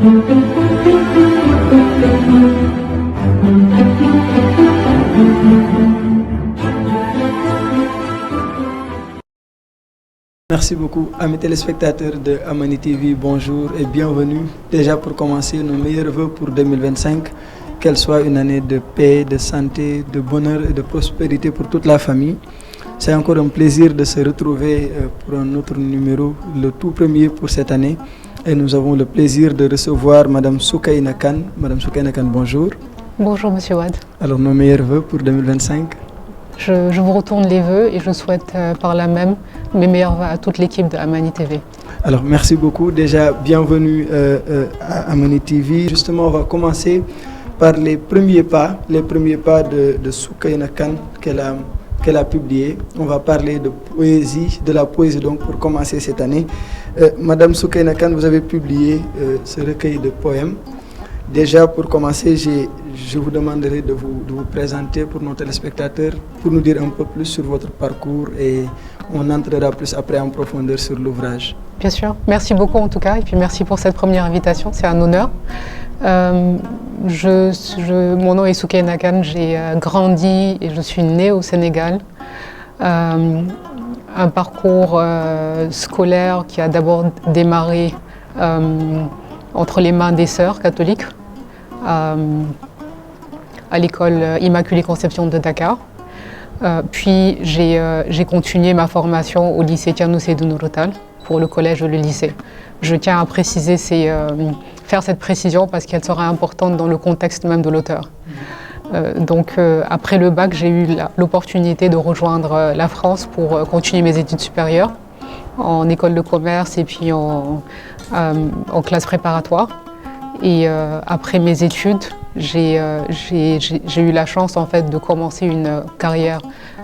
Merci beaucoup, amis téléspectateurs de Amani TV, bonjour et bienvenue. Déjà pour commencer, nos meilleurs vœux pour 2025, qu'elle soit une année de paix, de santé, de bonheur et de prospérité pour toute la famille. C'est encore un plaisir de se retrouver pour un autre numéro, le tout premier pour cette année. Et nous avons le plaisir de recevoir Madame Soukaina Kane. Madame Soukaina Kane, bonjour. Bonjour Monsieur Wade. Alors nos meilleurs vœux pour 2025. Je vous retourne les vœux et je souhaite par là même mes meilleurs vœux à toute l'équipe de Amani TV. Alors merci beaucoup, déjà bienvenue à Amani TV. Justement, on va commencer par les premiers pas de Soukaina Kane qu'elle a publié. On va parler de poésie, de la poésie donc pour commencer cette année. Madame Soukaina Kane, vous avez publié ce recueil de poèmes. Déjà pour commencer, je vous demanderai de vous présenter pour nos téléspectateurs, pour nous dire un peu plus sur votre parcours et on entrera plus après en profondeur sur l'ouvrage. Bien sûr, merci beaucoup en tout cas et puis merci pour cette première invitation, c'est un honneur. Mon nom est Soukaina Kane, j'ai grandi et je suis née au Sénégal. Un parcours scolaire qui a d'abord démarré entre les mains des sœurs catholiques à l'école Immaculée Conception de Dakar. Puis j'ai continué ma formation au lycée Thierno Seydou Nourou Tall pour le collège et le lycée. Je tiens à préciser, faire cette précision parce qu'elle sera importante dans le contexte même de l'auteur. Donc après le bac, j'ai eu l'opportunité de rejoindre la France pour continuer mes études supérieures en école de commerce et puis en classe préparatoire. Et après mes études, j'ai eu la chance en fait de commencer une carrière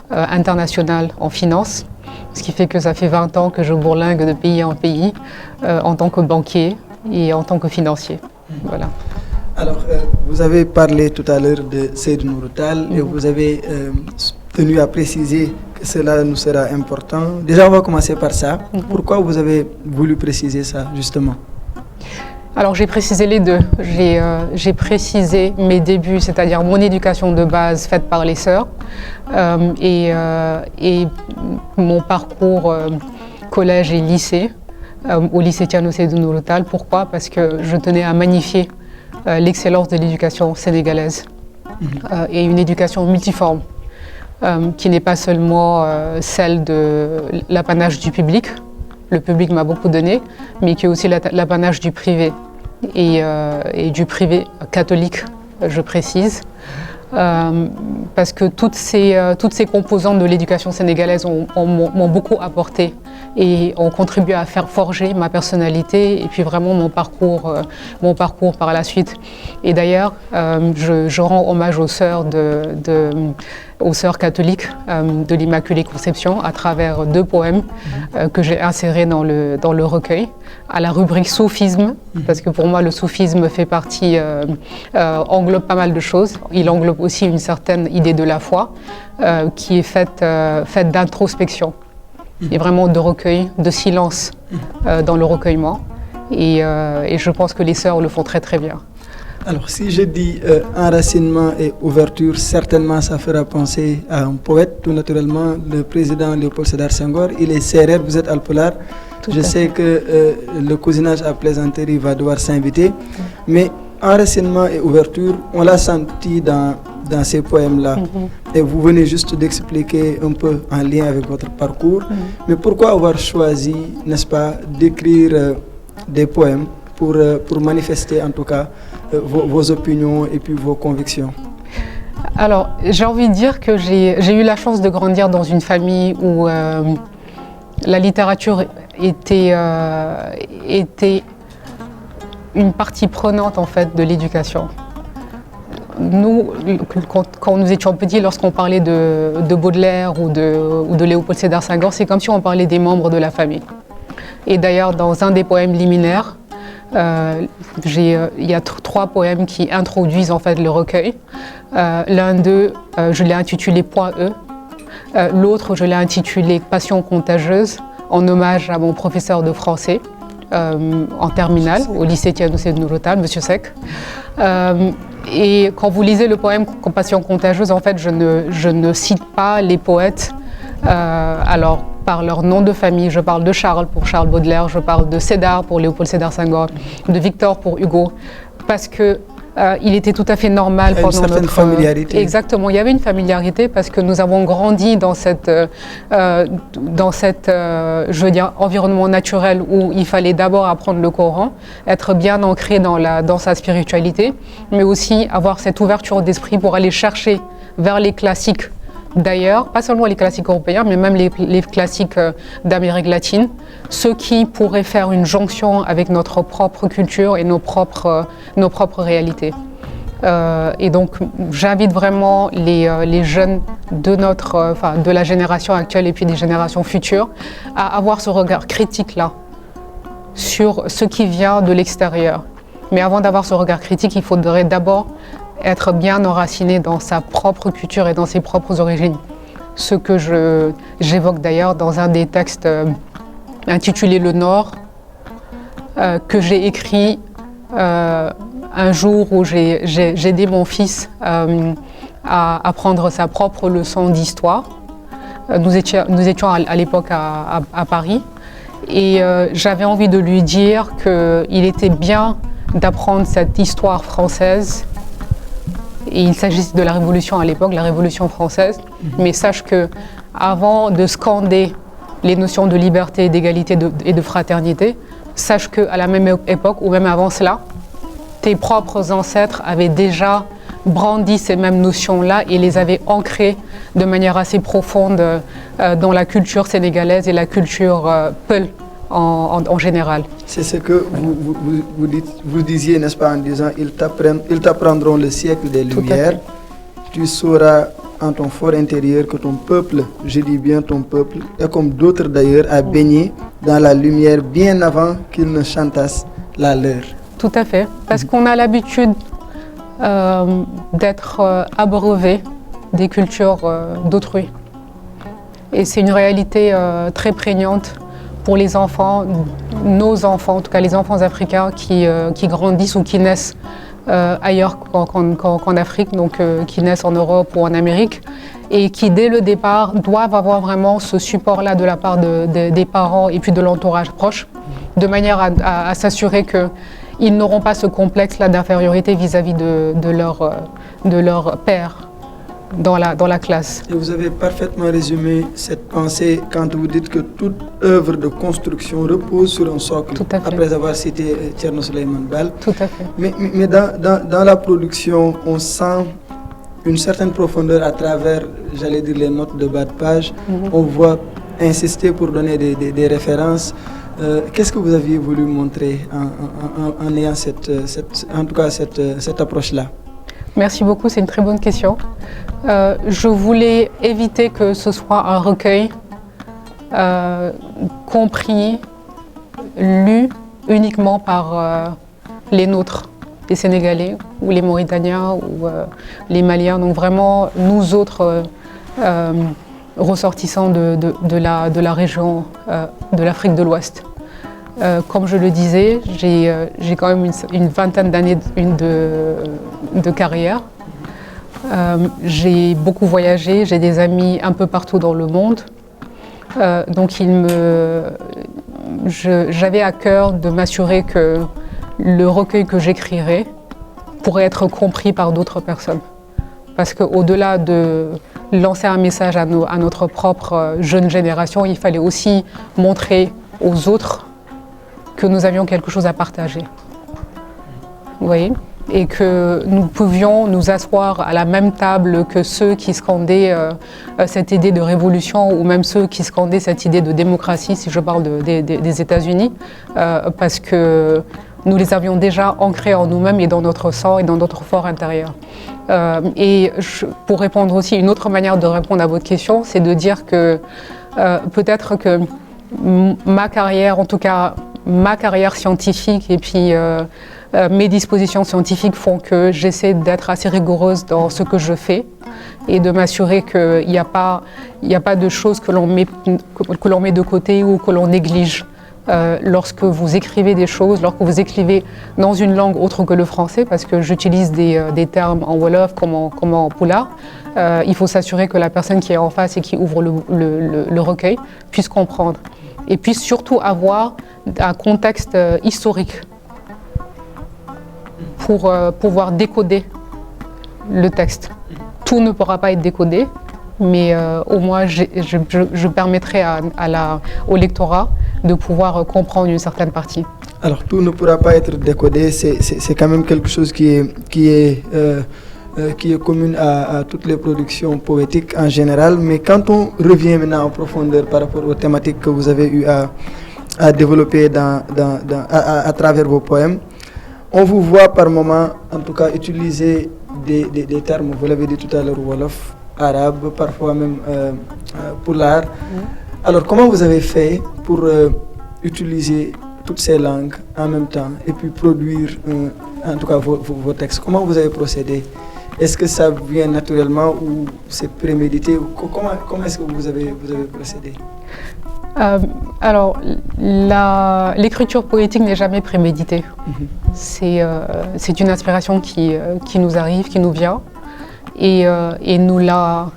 internationale en finance, ce qui fait que ça fait 20 ans que je bourlingue de pays en pays en tant que banquier et en tant que financier. Voilà. Alors, vous avez parlé tout à l'heure de Seydou Nourou Tall et vous avez tenu à préciser que cela nous sera important. Déjà, on va commencer par ça. Pourquoi vous avez voulu préciser ça, justement ? Alors j'ai précisé les deux. J'ai précisé mes débuts, c'est-à-dire mon éducation de base faite par les sœurs et mon parcours collège et lycée au lycée Thierno Seydou Nourou Tall. Pourquoi ? Parce que je tenais à magnifier l'excellence de l'éducation sénégalaise et une éducation multiforme qui n'est pas seulement celle de l'apanage du public. Le public m'a beaucoup donné, mais qui est aussi l'apanage du privé et du privé catholique, je précise, parce que toutes ces composantes de l'éducation sénégalaise m'ont beaucoup apporté et ont contribué à faire forger ma personnalité et puis vraiment mon parcours par la suite. Et d'ailleurs, je rends hommage aux sœurs aux sœurs catholiques de l'Immaculée Conception à travers 2 poèmes que j'ai insérés dans le recueil, à la rubrique soufisme, parce que pour moi le soufisme fait partie, englobe pas mal de choses. Il englobe aussi une certaine idée de la foi qui est faite d'introspection et vraiment de recueil, de silence dans le recueillement. Et je pense que les sœurs le font très très bien. Alors, si je dis enracinement et ouverture, certainement ça fera penser à un poète, tout naturellement, le président Léopold Sédar Senghor. Il est sérère, vous êtes alpulaar. Je sais que le cousinage à plaisanterie va devoir s'inviter, mais enracinement et ouverture, on l'a senti dans ces poèmes-là. Et vous venez juste d'expliquer un peu en lien avec votre parcours. Mais pourquoi avoir choisi, n'est-ce pas, d'écrire des poèmes pour manifester en tout cas vos opinions et puis vos convictions? Alors, j'ai envie de dire que j'ai eu la chance de grandir dans une famille où la littérature était une partie prenante en fait de l'éducation. Nous, quand nous étions petits, lorsqu'on parlait de Baudelaire ou de Léopold Sédar Senghor, c'est comme si on parlait des membres de la famille. Et d'ailleurs, dans un des poèmes liminaires, il y a 3 poèmes qui introduisent en fait le recueil. L'un d'eux, je l'ai intitulé Point E. L'autre, je l'ai intitulé Passion contagieuse, en hommage à mon professeur de français. en terminale, au lycée Tiano Nouroutal, Monsieur Sec. Et quand vous lisez le poème Compassion contagieuse, en fait, je ne cite pas les poètes alors par leur nom de famille. Je parle de Charles pour Charles Baudelaire, je parle de Sédar pour Léopold Sédar Senghor, de Victor pour Hugo, parce que il était tout à fait normal pendant notre... Une certaine familiarité. Exactement, il y avait une familiarité parce que nous avons grandi dans cette je veux dire, environnement naturel où il fallait d'abord apprendre le Coran, être bien ancré dans sa spiritualité, mais aussi avoir cette ouverture d'esprit pour aller chercher vers les classiques d'ailleurs, pas seulement les classiques européens, mais même les classiques d'Amérique latine, ceux qui pourraient faire une jonction avec notre propre culture et nos propres réalités. Et donc, j'invite vraiment les jeunes de la génération actuelle et puis des générations futures à avoir ce regard critique-là sur ce qui vient de l'extérieur. Mais avant d'avoir ce regard critique, il faudrait d'abord être bien enraciné dans sa propre culture et dans ses propres origines. Ce que j'évoque d'ailleurs dans un des textes intitulé Le Nord, que j'ai écrit un jour où j'ai aidé mon fils à apprendre sa propre leçon d'histoire. Nous étions à l'époque à Paris et j'avais envie de lui dire qu'il était bien d'apprendre cette histoire française. Et il s'agissait de la Révolution à l'époque, la Révolution française. Mais sache que avant de scander les notions de liberté, d'égalité et de fraternité, sache qu'à la même époque, ou même avant cela, tes propres ancêtres avaient déjà brandi ces mêmes notions-là et les avaient ancrées de manière assez profonde dans la culture sénégalaise et la culture peul en général. C'est ce que vous disiez, n'est-ce pas, en disant ils t'apprendront le siècle des Lumières. Tu sauras en ton fort intérieur que ton peuple, je dis bien ton peuple, et comme d'autres d'ailleurs, a baigné dans la lumière bien avant qu'ils ne chantassent la leur. Tout à fait, parce qu'on a l'habitude d'être abreuvé des cultures d'autrui. Et c'est une réalité très prégnante pour les enfants, nos enfants, en tout cas les enfants africains qui grandissent ou qui naissent ailleurs qu'en Afrique, donc qui naissent en Europe ou en Amérique, et qui dès le départ doivent avoir vraiment ce support-là de la part des parents et puis de l'entourage proche, de manière à s'assurer qu'ils n'auront pas ce complexe-là d'infériorité vis-à-vis de leur père dans la classe. Et vous avez parfaitement résumé cette pensée quand vous dites que toute œuvre de construction repose sur un socle, après avoir cité Thierno Souleymane Baal. Tout à fait. Mais dans la production, on sent une certaine profondeur à travers, j'allais dire, les notes de bas de page. On voit insister pour donner des références. Qu'est-ce que vous aviez voulu montrer en ayant cette approche-là? Merci beaucoup, c'est une très bonne question. Je voulais éviter que ce soit un recueil compris, lu uniquement par les nôtres, les Sénégalais ou les Mauritaniens ou les Maliens. Donc vraiment, nous autres ressortissants de la région de l'Afrique de l'Ouest. Comme je le disais, j'ai quand même une vingtaine d'années de carrière. J'ai beaucoup voyagé, j'ai des amis un peu partout dans le monde. Donc j'avais à cœur de m'assurer que le recueil que j'écrirais pourrait être compris par d'autres personnes. Parce qu'au-delà de lancer un message à notre propre jeune génération, il fallait aussi montrer aux autres que nous avions quelque chose à partager. Vous voyez ? Et que nous pouvions nous asseoir à la même table que ceux qui scandaient cette idée de révolution ou même ceux qui scandaient cette idée de démocratie, si je parle des États-Unis, parce que nous les avions déjà ancrés en nous-mêmes et dans notre sang et dans notre fort intérieur. Pour répondre aussi, une autre manière de répondre à votre question, c'est de dire que peut-être que ma carrière, en tout cas ma carrière scientifique et puis mes dispositions scientifiques font que j'essaie d'être assez rigoureuse dans ce que je fais et de m'assurer qu'il n'y a pas de choses que l'on met de côté ou que l'on néglige lorsque vous écrivez des choses, lorsque vous écrivez dans une langue autre que le français, parce que j'utilise des termes en Wolof comme en Pulaar, il faut s'assurer que la personne qui est en face et qui ouvre le recueil puisse comprendre. Et puis surtout avoir un contexte historique pour pouvoir décoder le texte. Tout ne pourra pas être décodé, mais au moins je permettrai au lectorat de pouvoir comprendre une certaine partie. Alors tout ne pourra pas être décodé, c'est quand même quelque chose qui est commune à toutes les productions poétiques en général, mais quand on revient maintenant en profondeur par rapport aux thématiques que vous avez eu à développer à travers vos poèmes, on vous voit par moments, en tout cas, utiliser des termes, vous l'avez dit tout à l'heure, Wolof, arabe, parfois même Pulaar. Alors, comment vous avez fait pour utiliser toutes ces langues en même temps et puis produire, en tout cas, vos textes? Comment vous avez procédé? Est-ce que ça vient naturellement ou c'est prémédité? Comment est-ce que vous avez procédé? Alors, l'écriture poétique n'est jamais préméditée. C'est une inspiration qui nous arrive, qui nous vient, et nous la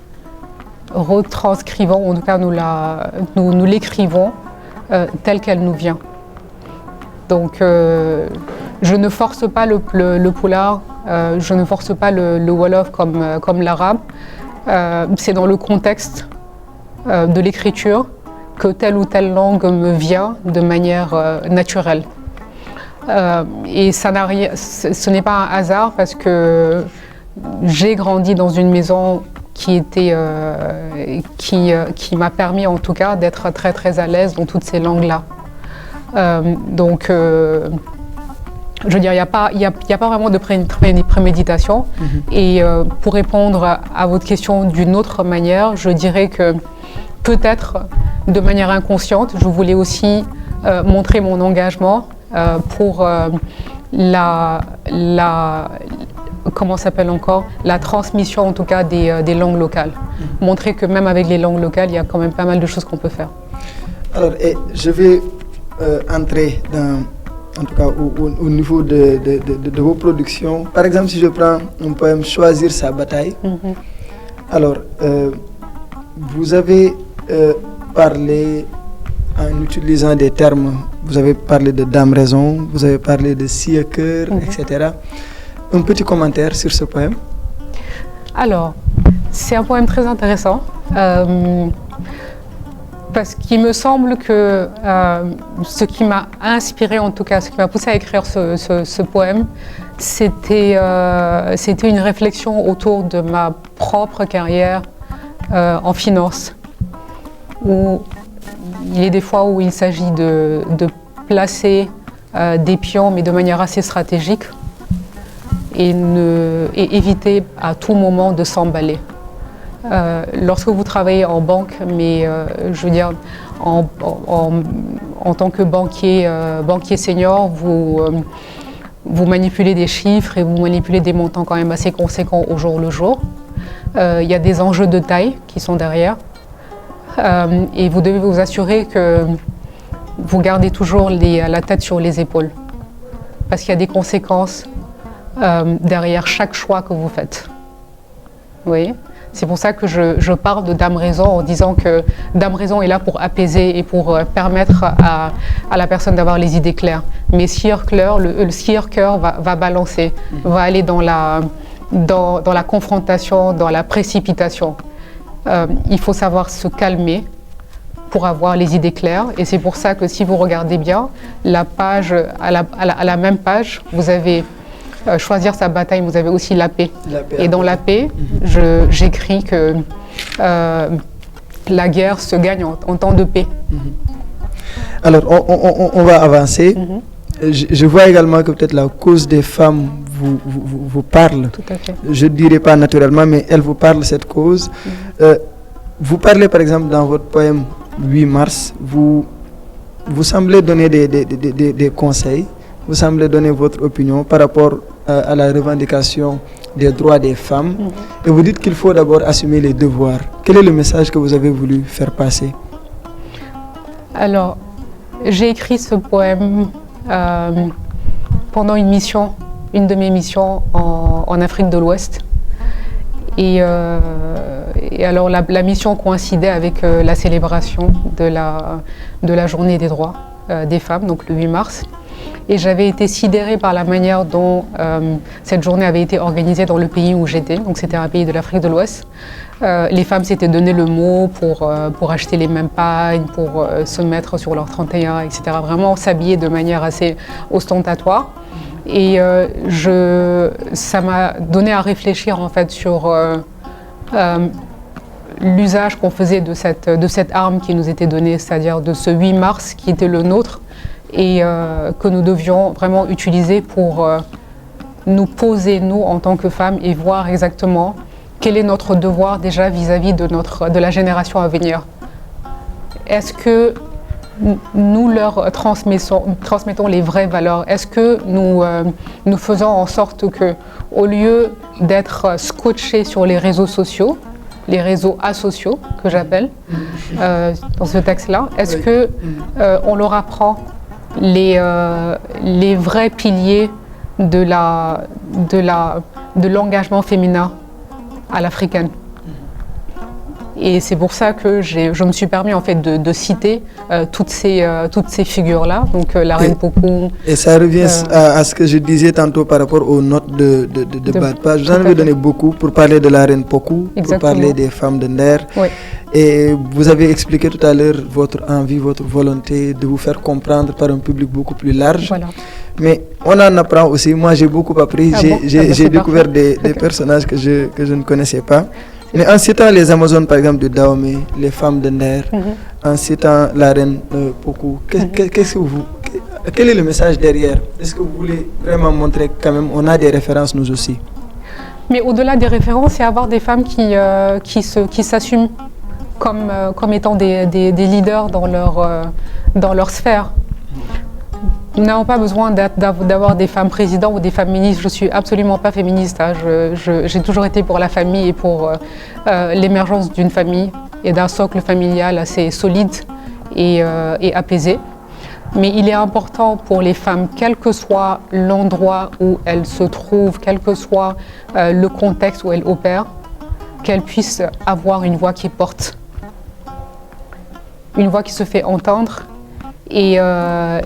retranscrivons, en tout cas nous l'écrivons telle qu'elle nous vient. Donc, je ne force pas le Pulaar, je ne force pas le Wolof comme l'arabe. C'est dans le contexte de l'écriture que telle ou telle langue me vient de manière naturelle. Et ce n'est pas un hasard parce que j'ai grandi dans une maison qui m'a permis en tout cas d'être très très à l'aise dans toutes ces langues-là. Donc, je veux dire, il n'y a pas vraiment de préméditation. Et pour répondre à votre question d'une autre manière, je dirais que peut-être de manière inconsciente, je voulais aussi montrer mon engagement pour comment s'appelle encore, la transmission en tout cas des langues locales. Montrer que même avec les langues locales, il y a quand même pas mal de choses qu'on peut faire. Alors, je vais entrer en tout cas au niveau de vos productions. Par exemple, si je prends un poème Choisir sa bataille, alors vous avez parlé en utilisant des termes, vous avez parlé de dame raison, vous avez parlé de siècle, etc. Un petit commentaire sur ce poème? Alors, c'est un poème très intéressant parce qu'il me semble que ce qui m'a inspiré, en tout cas, ce qui m'a poussé à écrire ce poème, c'était une réflexion autour de ma propre carrière en finance, où il y a des fois où il s'agit de placer des pions, mais de manière assez stratégique, et éviter à tout moment de s'emballer. Lorsque vous travaillez en banque, mais je veux dire en tant que banquier senior, vous manipulez des chiffres et vous manipulez des montants quand même assez conséquents au jour le jour. Il y a des enjeux de taille qui sont derrière. Et vous devez vous assurer que vous gardez toujours la tête sur les épaules. Parce qu'il y a des conséquences derrière chaque choix que vous faites. Vous voyez ? C'est pour ça que je parle de Dame Raison en disant que Dame Raison est là pour apaiser et pour permettre à la personne d'avoir les idées claires. Mais Sieur Cœur va balancer, va aller dans la confrontation, dans la précipitation. Il faut savoir se calmer pour avoir les idées claires. Et c'est pour ça que si vous regardez bien, la page, à la même page, vous avez choisir sa bataille, vous avez aussi la paix. Et dans la paix, j'écris que la guerre se gagne en temps de paix. Alors, on va avancer. Je vois également que peut-être la cause des femmes vous parle. Tout à fait. Je ne dirais pas naturellement, mais elle vous parle, cette cause. Vous parlez par exemple dans votre poème 8 mars, vous semblez donner des conseils, vous semblez donner votre opinion par rapport à la revendication des droits des femmes. Et vous dites qu'il faut d'abord assumer les devoirs. Quel est le message que vous avez voulu faire passer? Alors, J'ai écrit ce poème pendant une de mes missions en Afrique de l'Ouest. Et alors la mission coïncidait avec la célébration de la journée des droits des femmes, donc le 8 mars. Et j'avais été sidérée par la manière dont cette journée avait été organisée dans le pays où j'étais, donc c'était un pays de l'Afrique de l'Ouest. Les femmes s'étaient donné le mot pour acheter les mêmes pagnes, pour se mettre sur leur 31, etc. Vraiment s'habiller de manière assez ostentatoire. Et ça m'a donné à réfléchir en fait sur l'usage qu'on faisait de cette arme qui nous était donnée, c'est-à-dire de ce 8 mars qui était le nôtre et que nous devions vraiment utiliser pour nous poser, nous, en tant que femmes, et voir exactement quel est notre devoir déjà vis-à-vis de la génération à venir. Est-ce que nous leur transmettons les vraies valeurs? Est-ce que nous faisons en sorte que, au lieu d'être scotchés sur les réseaux sociaux, les réseaux asociaux que j'appelle dans ce texte-là, est-ce que on leur apprend les vrais piliers de l'engagement féminin à l'africaine? Et c'est pour ça que je me suis permis en fait de citer toutes ces figures-là, donc la reine Pokou. Et ça revient à ce que je disais tantôt par rapport aux notes de bas de page. J'en avais donné beaucoup pour parler de la reine Pokou, pour parler des femmes de Nder. Oui. Et vous avez expliqué tout à l'heure votre envie, votre volonté de vous faire comprendre par un public beaucoup plus large. Voilà. Mais on en apprend aussi. Moi, j'ai beaucoup appris. J'ai découvert des personnages que je ne connaissais pas. Mais en citant les Amazones, par exemple, de Dahomey, les femmes de Nder, en citant la reine Pokou, quel est le message derrière? Est-ce que vous voulez vraiment montrer quand même on a des références nous aussi? Mais au-delà des références, c'est avoir des femmes qui s'assument comme étant des leaders dans leur sphère. Nous n'avons pas besoin d'avoir des femmes présidents ou des femmes ministres. Je ne suis absolument pas féministe. Hein. J'ai toujours été pour la famille et pour l'émergence d'une famille et d'un socle familial assez solide et apaisé. Mais il est important pour les femmes, quel que soit l'endroit où elles se trouvent, quel que soit le contexte où elles opèrent, qu'elles puissent avoir une voix qui porte, une voix qui se fait entendre, et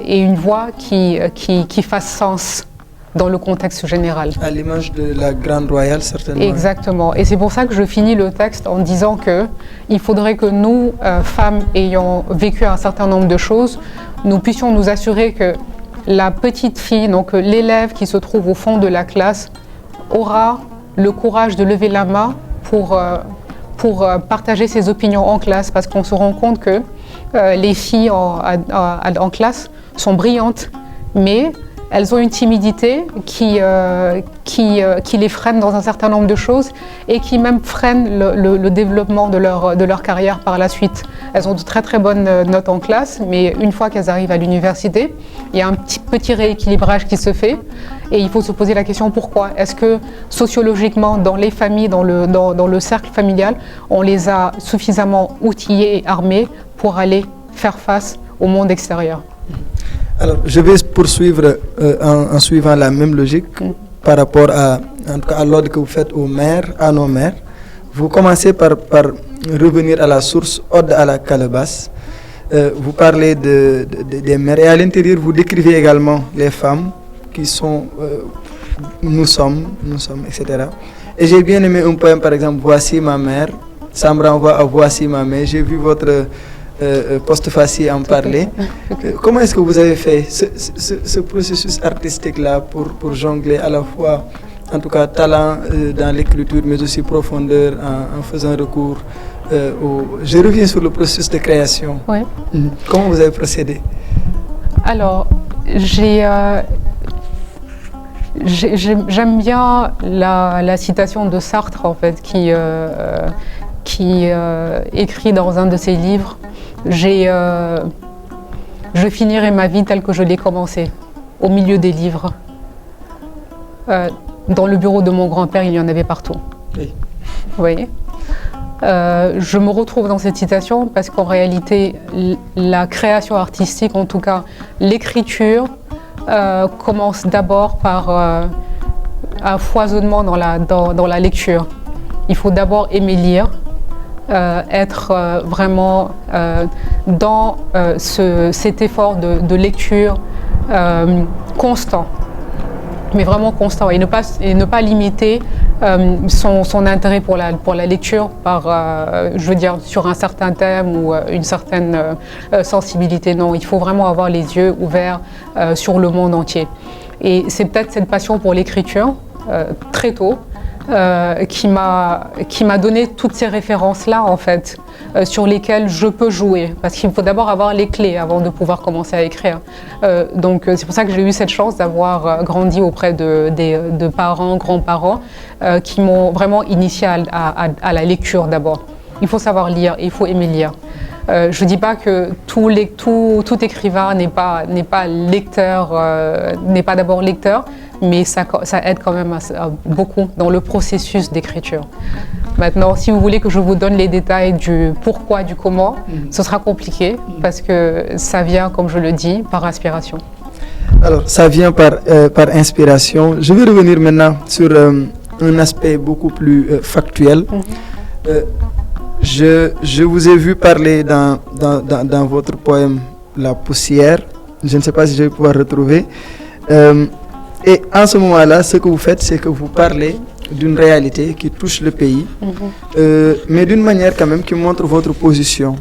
une voix qui fasse sens dans le contexte général. À l'image de la Grande Royale, certainement. Exactement. Et c'est pour ça que je finis le texte en disant qu'il faudrait que nous, femmes ayant vécu un certain nombre de choses, nous puissions nous assurer que la petite fille, donc l'élève qui se trouve au fond de la classe, aura le courage de lever la main pour partager ses opinions en classe, parce qu'on se rend compte que les filles en classe sont brillantes, mais elles ont une timidité qui les freine dans un certain nombre de choses et qui même freine le développement de leur carrière par la suite. Elles ont de très très bonnes notes en classe, mais une fois qu'elles arrivent à l'université, il y a un petit rééquilibrage qui se fait et il faut se poser la question pourquoi. Est-ce que sociologiquement, dans les familles, dans le cercle familial, on les a suffisamment outillées et armées pour aller faire face au monde extérieur? Alors, je vais poursuivre en suivant la même logique par rapport à l'ordre que vous faites aux mères, à nos mères. Vous commencez par revenir à la source, ode à la calebasse. Vous parlez des mères et à l'intérieur, vous décrivez également les femmes qui sont nous sommes, etc. Et j'ai bien aimé un poème, par exemple, Voici ma mère. Ça me renvoie à Voici ma mère. J'ai vu votre postfacie en parler. Comment est-ce que vous avez fait ce processus artistique-là pour jongler à la fois, en tout cas, talent dans l'écriture, mais aussi profondeur en faisant recours Je reviens sur le processus de création. Oui. Comment vous avez procédé? Alors, j'aime bien la citation de Sartre, en fait, qui écrit dans un de ses livres « Je finirai ma vie telle que je l'ai commencée, au milieu des livres. » Dans le bureau de mon grand-père, il y en avait partout. Oui. Vous voyez ? Je me retrouve dans cette citation parce qu'en réalité, la création artistique, en tout cas l'écriture, commence d'abord par un foisonnement dans la lecture. Il faut d'abord aimer lire, être vraiment dans cet effort de lecture constant, mais vraiment constant, et ne pas limiter son intérêt pour la lecture par, je veux dire, sur un certain thème ou une certaine sensibilité. Non, il faut vraiment avoir les yeux ouverts sur le monde entier. Et c'est peut-être cette passion pour l'écriture, très tôt, qui m'a donné toutes ces références-là, en fait, sur lesquelles je peux jouer. Parce qu'il faut d'abord avoir les clés avant de pouvoir commencer à écrire. Donc c'est pour ça que j'ai eu cette chance d'avoir grandi auprès de parents, grands-parents, qui m'ont vraiment initié à la lecture d'abord. Il faut savoir lire et il faut aimer lire. Je ne dis pas que tout écrivain n'est pas lecteur, n'est pas d'abord lecteur, mais ça aide quand même beaucoup dans le processus d'écriture. Maintenant, si vous voulez que je vous donne les détails du pourquoi, du comment, ce sera compliqué parce que ça vient, comme je le dis, par inspiration. Alors, ça vient par inspiration. Je vais revenir maintenant sur un aspect beaucoup plus factuel. Je vous ai vu parler dans votre poème La poussière. Je ne sais pas si je vais pouvoir retrouver. Et en ce moment-là, ce que vous faites, c'est que vous parlez d'une réalité qui touche le pays, mais d'une manière quand même qui montre votre position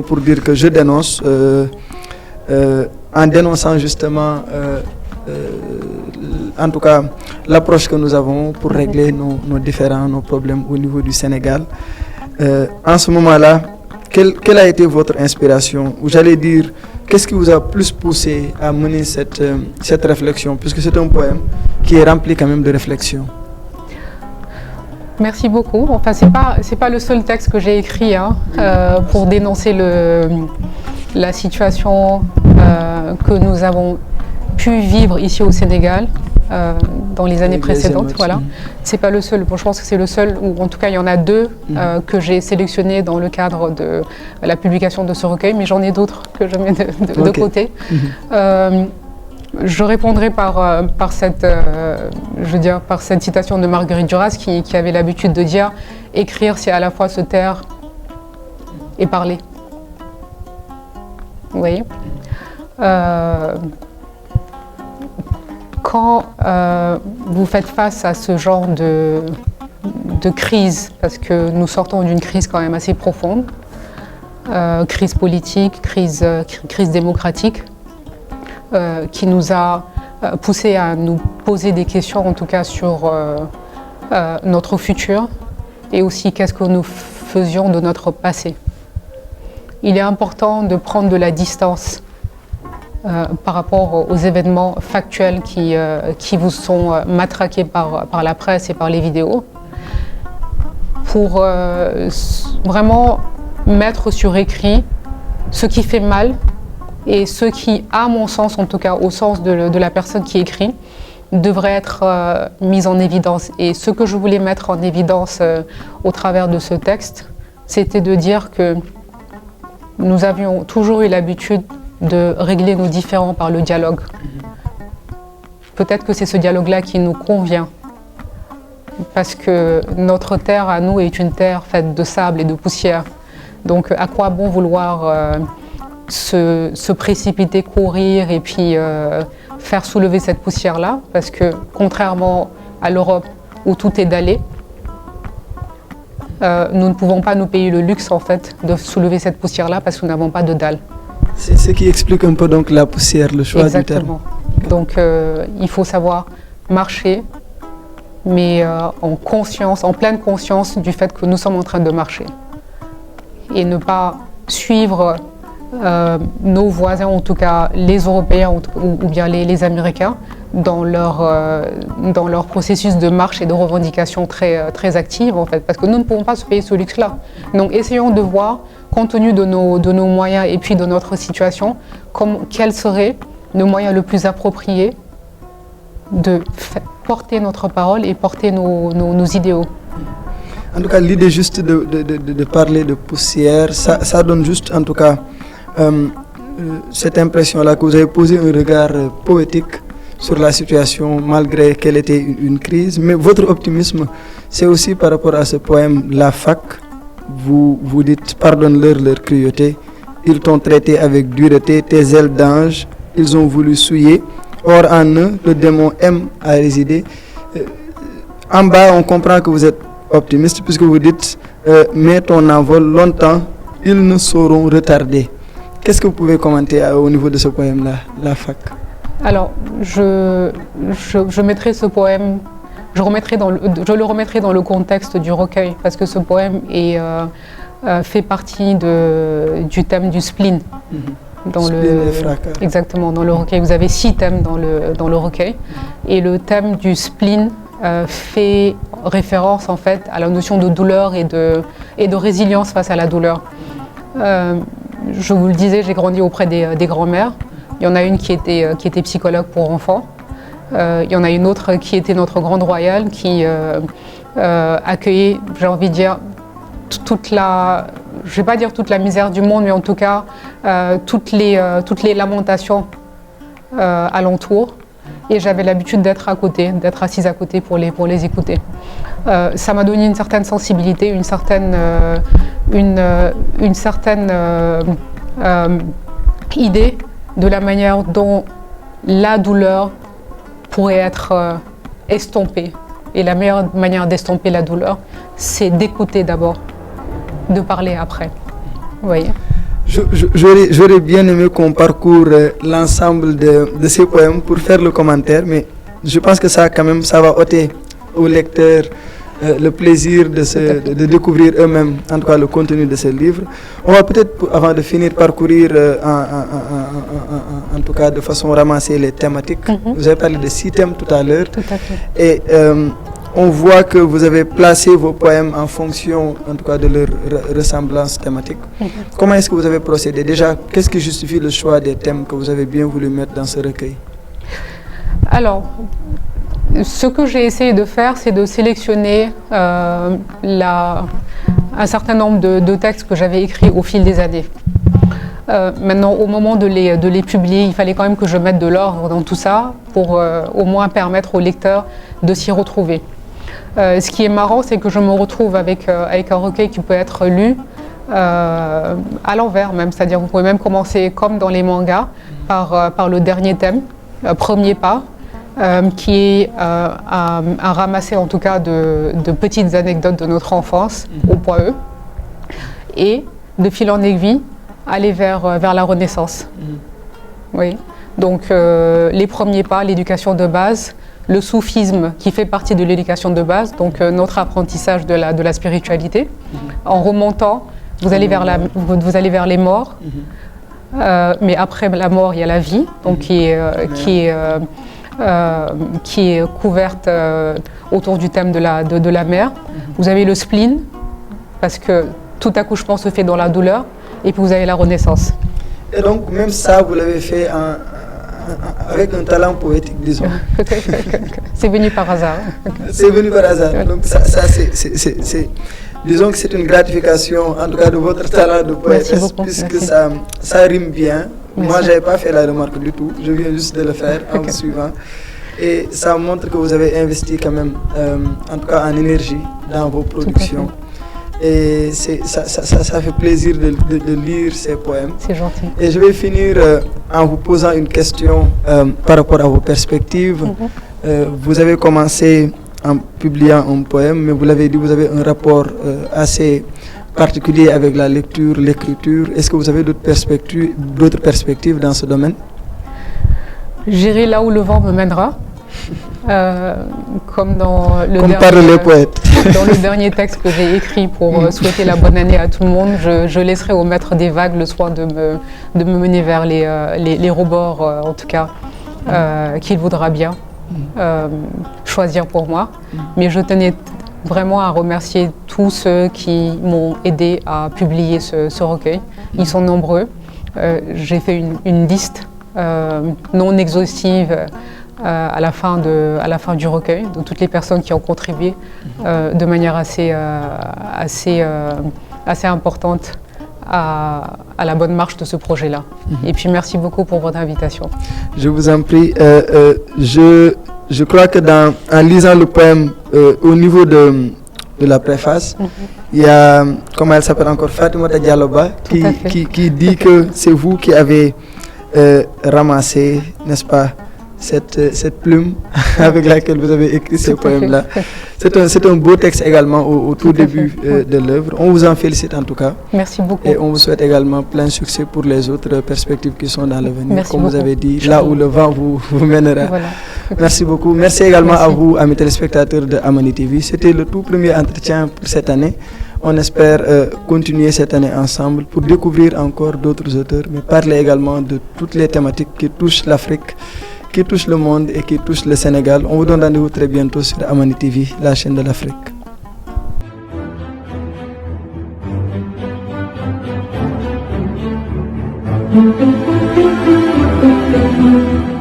pour dire que je dénonce, en dénonçant justement, en tout cas, l'approche que nous avons pour régler nos problèmes au niveau du Sénégal. En ce moment-là, quelle a été votre inspiration? Ou j'allais dire, qu'est-ce qui vous a plus poussé à mener cette réflexion, puisque c'est un poème qui est rempli quand même de réflexion? Merci beaucoup. Enfin, c'est pas le seul texte que j'ai écrit pour dénoncer la situation que nous avons pu vivre ici au Sénégal dans les années précédentes. Voilà. C'est pas le seul. Bon, je pense que c'est le seul, ou en tout cas il y en a deux que j'ai sélectionnés dans le cadre de la publication de ce recueil, mais j'en ai d'autres que je mets de côté. Je répondrai par cette citation de Marguerite Duras qui avait l'habitude de dire « Écrire, c'est à la fois se taire et parler ». Vous voyez ? Quand vous faites face à ce genre de crise, parce que nous sortons d'une crise quand même assez profonde, crise politique, crise démocratique, qui nous a poussé à nous poser des questions, en tout cas sur notre futur, et aussi qu'est-ce que nous faisions de notre passé. Il est important de prendre de la distance par rapport aux événements factuels qui vous sont matraqués par la presse et par les vidéos, pour vraiment mettre sur écrit ce qui fait mal et ce qui, à mon sens, en tout cas au sens de la personne qui écrit, devrait être mis en évidence. Et ce que je voulais mettre en évidence au travers de ce texte, c'était de dire que nous avions toujours eu l'habitude de régler nos différends par le dialogue. Peut-être que c'est ce dialogue-là qui nous convient, parce que notre terre à nous est une terre faite de sable et de poussière. Donc à quoi bon vouloir se précipiter, courir et puis faire soulever cette poussière-là, parce que contrairement à l'Europe où tout est dallé, nous ne pouvons pas nous payer le luxe en fait de soulever cette poussière-là parce que nous n'avons pas de dalle. C'est ce qui explique un peu donc la poussière, le choix du terme. Exactement. Donc il faut savoir marcher, mais en pleine conscience du fait que nous sommes en train de marcher. Et ne pas suivre nos voisins, en tout cas les Européens ou bien les Américains, dans leur processus de marche et de revendication très active en fait, parce que nous ne pouvons pas se payer ce luxe-là. Donc essayons de voir, compte tenu de nos moyens et puis de notre situation, quel serait le moyen le plus approprié de porter notre parole et porter nos idéaux. En tout cas, l'idée juste de parler de poussière, ça donne juste, en tout cas, cette impression-là que vous avez posé un regard poétique sur la situation, malgré qu'elle était une crise. Mais votre optimisme, c'est aussi par rapport à ce poème « La fac ». Vous dites « Pardonne-leur leur cruauté, ils t'ont traité avec dureté, tes ailes d'ange, ils ont voulu souiller. Or en eux, le démon aime à résider. » En bas, on comprend que vous êtes optimiste puisque vous dites « Mais ton envol, longtemps, ils ne sauront retarder ». Qu'est-ce que vous pouvez commenter au niveau de ce poème-là, La fac? Alors, je mettrai ce poème, je le remettrai dans le contexte du recueil, parce que ce poème fait partie du thème du spleen. Exactement, dans le recueil. Vous avez 6 thèmes dans le recueil. Et le thème du spleen fait référence en fait à la notion de douleur et de résilience face à la douleur. Je vous le disais, j'ai grandi auprès des grands-mères. Il y en a une qui était psychologue pour enfants. Il y en a une autre qui était notre grande royale qui accueillait, j'ai envie de dire, toute la, je ne vais pas dire toute la misère du monde, mais en tout cas toutes les lamentations alentour. Et j'avais l'habitude d'être assise à côté pour les écouter. Ça m'a donné une certaine sensibilité, une certaine idée de la manière dont la douleur pourrait être estompée. Et la meilleure manière d'estomper la douleur, c'est d'écouter d'abord, de parler après. Vous voyez ? J'aurais bien aimé qu'on parcourt l'ensemble de ces poèmes pour faire le commentaire, mais je pense que ça, quand même, ça va ôter aux lecteurs le plaisir de découvrir eux-mêmes, en tout cas, le contenu de ce livre. On va peut-être, avant de finir, parcourir, en tout cas, de façon ramassée les thématiques. Vous avez parlé de 6 thèmes tout à l'heure. Tout à fait. Et on voit que vous avez placé vos poèmes en fonction, en tout cas, de leur ressemblance thématique. Comment est-ce que vous avez procédé? Déjà, qu'est-ce qui justifie le choix des thèmes que vous avez bien voulu mettre dans ce recueil? Alors, ce que j'ai essayé de faire, c'est de sélectionner un certain nombre de textes que j'avais écrits au fil des années. Maintenant, au moment de les publier, il fallait quand même que je mette de l'ordre dans tout ça pour au moins permettre aux lecteurs de s'y retrouver. Ce qui est marrant, c'est que je me retrouve avec un recueil qui peut être lu à l'envers même, c'est-à-dire vous pouvez même commencer comme dans les mangas par le dernier thème, Premier pas, qui est un ramassé en tout cas de petites anecdotes de notre enfance au point E, et de fil en aiguille, aller vers la Renaissance. Oui. Donc les premiers pas, l'éducation de base, le soufisme qui fait partie de l'éducation de base, donc notre apprentissage de la spiritualité. En remontant, vous allez vers les morts, mais après la mort, il y a la vie, donc qui est couverte autour du thème de la mère. Vous avez le spleen, parce que tout accouchement se fait dans la douleur, et puis vous avez la Renaissance. Et donc même ça, vous l'avez fait avec un talent poétique, disons. C'est venu par hasard. C'est venu par hasard. Donc ça disons que c'est une gratification, en tout cas, de votre talent de poétesse, puisque ça rime bien. Merci. Moi, je n'avais pas fait la remarque du tout. Je viens juste de le faire en vous suivant. Et ça montre que vous avez investi quand même, en tout cas en énergie, dans vos productions. Et ça fait plaisir de lire ces poèmes. C'est gentil. Et je vais finir en vous posant une question par rapport à vos perspectives. Vous avez commencé en publiant un poème, mais vous l'avez dit, vous avez un rapport assez particulier avec la lecture, l'écriture. Est-ce que vous avez d'autres perspectives dans ce domaine? J'irai là où le vent me mènera. Comme dans le dernier texte que j'ai écrit pour souhaiter la bonne année à tout le monde, je laisserai au maître des vagues le soin de me mener vers les rebords, en tout cas, qu'il voudra bien choisir pour moi. Mais je tenais vraiment à remercier tous ceux qui m'ont aidé à publier ce recueil. Ils sont nombreux. J'ai fait une liste non exhaustive à la fin du recueil, de toutes les personnes qui ont contribué de manière assez importante à la bonne marche de ce projet-là. Et puis merci beaucoup pour votre invitation. Je vous en prie. Je crois que en lisant le poème, au niveau de la préface, il y a, comment elle s'appelle encore, Fatimata Dialloba, qui dit que c'est vous qui avez ramassé, n'est-ce pas, cette plume avec laquelle vous avez écrit ce poème-là. C'est un beau texte également au tout début de l'œuvre. On vous en félicite en tout cas. Merci beaucoup. Et on vous souhaite également plein succès pour les autres perspectives qui sont dans l'avenir. Comme beaucoup. Vous avez dit, là où le vent vous mènera. Voilà. Merci beaucoup. Merci également à vous, amis téléspectateurs de Amani TV. C'était le tout premier entretien pour cette année. On espère continuer cette année ensemble pour découvrir encore d'autres auteurs, mais parler également de toutes les thématiques qui touchent l'Afrique, qui touchent le monde et qui touchent le Sénégal. On vous donne rendez-vous très bientôt sur Amani TV, la chaîne de l'Afrique. Thank you.